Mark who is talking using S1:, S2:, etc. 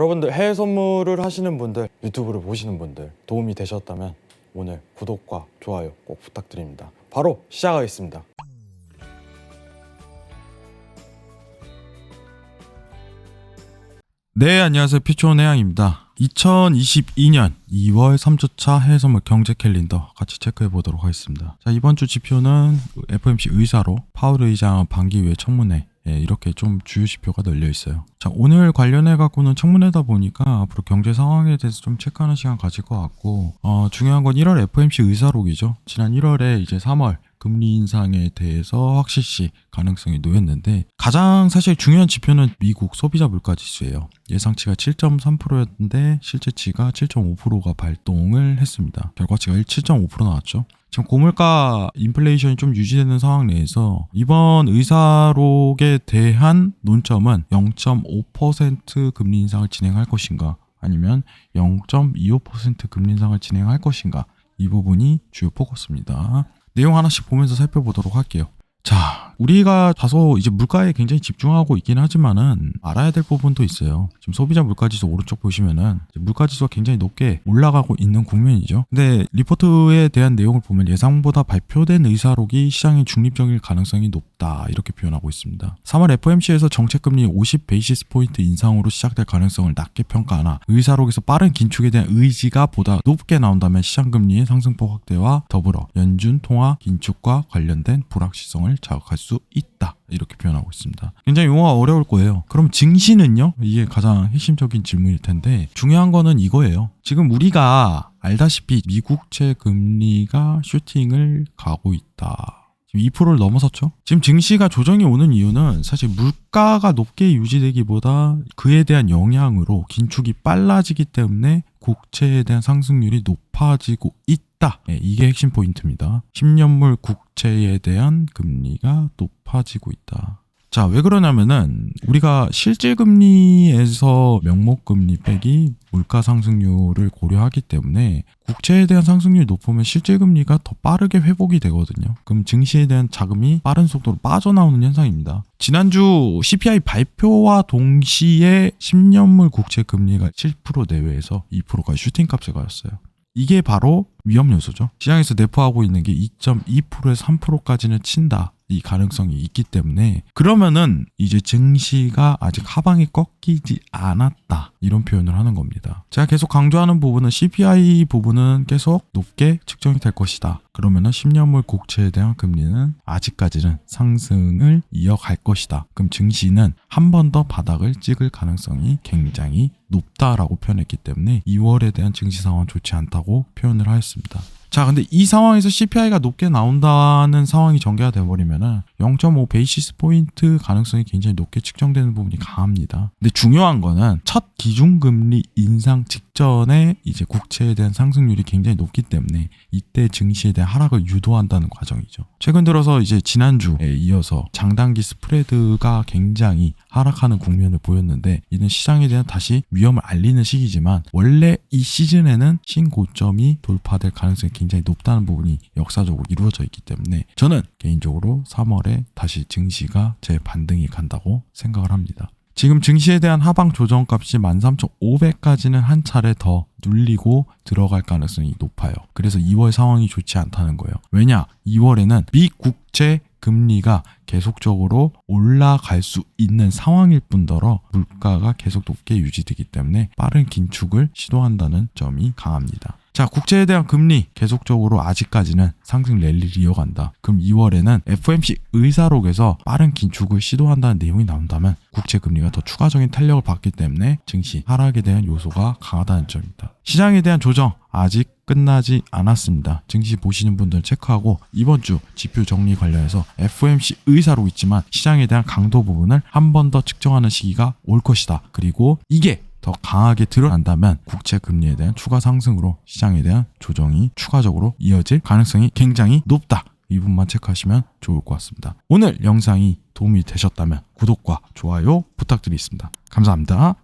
S1: 여러분들 해외 선물을 하시는 분들, 유튜브를 보시는 분들 도움이 되셨다면 오늘 구독과 좋아요 꼭 부탁드립니다. 바로 시작하겠습니다.
S2: 네, 안녕하세요. 피초원 해양입니다. 2022년 2월 3주차 해외 선물 경제 캘린더 같이 체크해 보도록 하겠습니다. 자, 이번 주 지표는 FOMC 의사로 파월 의장 반기 외 청문회, 이렇게 좀 주요 지표가 널려 있어요. 자, 오늘 관련해 갖고는 청문회다 보니까 앞으로 경제 상황에 대해서 좀 체크하는 시간 가질 것 같고, 중요한 건 1월 FOMC 의사록이죠. 지난 1월에 이제 3월 금리 인상에 대해서 확실시 가능성이 놓였는데, 가장 사실 중요한 지표는 미국 소비자 물가지수예요. 예상치가 7.3%였는데 실제치가 7.5%가 발동을 했습니다. 결과치가 7.5% 나왔죠. 지금 고물가 인플레이션이 좀 유지되는 상황 내에서 이번 의사록에 대한 논점은 0.5% 금리 인상을 진행할 것인가, 아니면 0.25% 금리 인상을 진행할 것인가, 이 부분이 주요 포커스입니다. 내용 하나씩 보면서 살펴보도록 할게요. 자, 우리가 다소 이제 물가에 굉장히 집중하고 있긴 하지만은 알아야 될 부분도 있어요. 지금 소비자 물가지수 오른쪽 보시면은 물가지수가 굉장히 높게 올라가고 있는 국면이죠. 근데 리포트에 대한 내용을 보면 예상보다 발표된 의사록이 시장의 중립적일 가능성이 높다, 이렇게 표현하고 있습니다. 3월 FOMC에서 정책금리 50 베이시스 포인트 인상으로 시작될 가능성을 낮게 평가하나 의사록에서 빠른 긴축에 대한 의지가 보다 높게 나온다면 시장금리의 상승폭 확대와 더불어 연준 통화 긴축과 관련된 불확실성을 자극할 수 있다, 이렇게 표현하고 있습니다. 굉장히 용어가 어려울 거예요. 그럼 증시는요? 이게 가장 핵심적인 질문일 텐데, 중요한 거는 이거예요. 지금 우리가 알다시피 미국채 금리가 슈팅을 가고 있다. 2%를 넘어섰죠. 지금 증시가 조정이 오는 이유는 사실 물가가 높게 유지되기보다 그에 대한 영향으로 긴축이 빨라지기 때문에 국채에 대한 상승률이 높아지고 있다. 이게 핵심 포인트입니다. 10년물 국채에 대한 금리가 높아지고 있다. 자, 왜 그러냐면은 우리가 실질금리에서 명목금리 빼기 물가 상승률을 고려하기 때문에 국채에 대한 상승률이 높으면 실질금리가 더 빠르게 회복이 되거든요. 그럼 증시에 대한 자금이 빠른 속도로 빠져나오는 현상입니다. 지난주 CPI 발표와 동시에 10년물 국채 금리가 7% 내외에서 2%까지 슈팅값에 가였어요. 이게 바로 위험 요소죠. 시장에서 내포하고 있는 게 2.2%에서 3%까지는 친다, 이 가능성이 있기 때문에, 그러면은 이제 증시가 아직 하방이 꺾이지 않았다, 이런 표현을 하는 겁니다. 제가 계속 강조하는 부분은 CPI 부분은 계속 높게 측정이 될 것이다. 그러면은 10년물 국채에 대한 금리는 아직까지는 상승을 이어갈 것이다. 그럼 증시는 한 번 더 바닥을 찍을 가능성이 굉장히 높다라고 표현했기 때문에 2월에 대한 증시 상황은 좋지 않다고 표현을 하였습니다. 자, 근데 이 상황에서 CPI가 높게 나온다는 상황이 전개가 돼버리면은 0.5 베이시스 포인트 가능성이 굉장히 높게 측정되는 부분이 강합니다. 근데 중요한 거는 첫 기준금리 인상 직전에 이제 국채에 대한 상승률이 굉장히 높기 때문에 이때 증시에 대한 하락을 유도한다는 과정이죠. 최근 들어서 이제 지난주에 이어서 장단기 스프레드가 굉장히 하락하는 국면을 보였는데, 이는 시장에 대한 다시 위험을 알리는 시기지만 원래 이 시즌에는 신고점이 돌파될 가능성이 굉장히 높다는 부분이 역사적으로 이루어져 있기 때문에 저는 개인적으로 3월에 다시 증시가 재반등이 간다고 생각을 합니다. 지금 증시에 대한 하방 조정값이 13,500까지는 한 차례 더 눌리고 들어갈 가능성이 높아요. 그래서 2월 상황이 좋지 않다는 거예요. 왜냐? 2월에는 미국채 금리가 계속적으로 올라갈 수 있는 상황일 뿐더러 물가가 계속 높게 유지되기 때문에 빠른 긴축을 시도한다는 점이 강합니다. 자, 국채에 대한 금리 계속적으로 아직까지는 상승 랠리를 이어간다. 그럼 2월에는 FOMC 의사록에서 빠른 긴축을 시도한다는 내용이 나온다면 국채 금리가 더 추가적인 탄력을 받기 때문에 증시 하락에 대한 요소가 강하다는 점입니다. 시장에 대한 조정 아직 끝나지 않았습니다. 증시 보시는 분들 체크하고 이번 주 지표 정리 관련해서 FOMC 의사록 있지만 시장에 대한 강도 부분을 한 번 더 측정하는 시기가 올 것이다. 그리고 이게 더 강하게 드러난다면 국채 금리에 대한 추가 상승으로 시장에 대한 조정이 추가적으로 이어질 가능성이 굉장히 높다. 이 부분만 체크하시면 좋을 것 같습니다. 오늘 영상이 도움이 되셨다면 구독과 좋아요 부탁드리겠습니다. 감사합니다.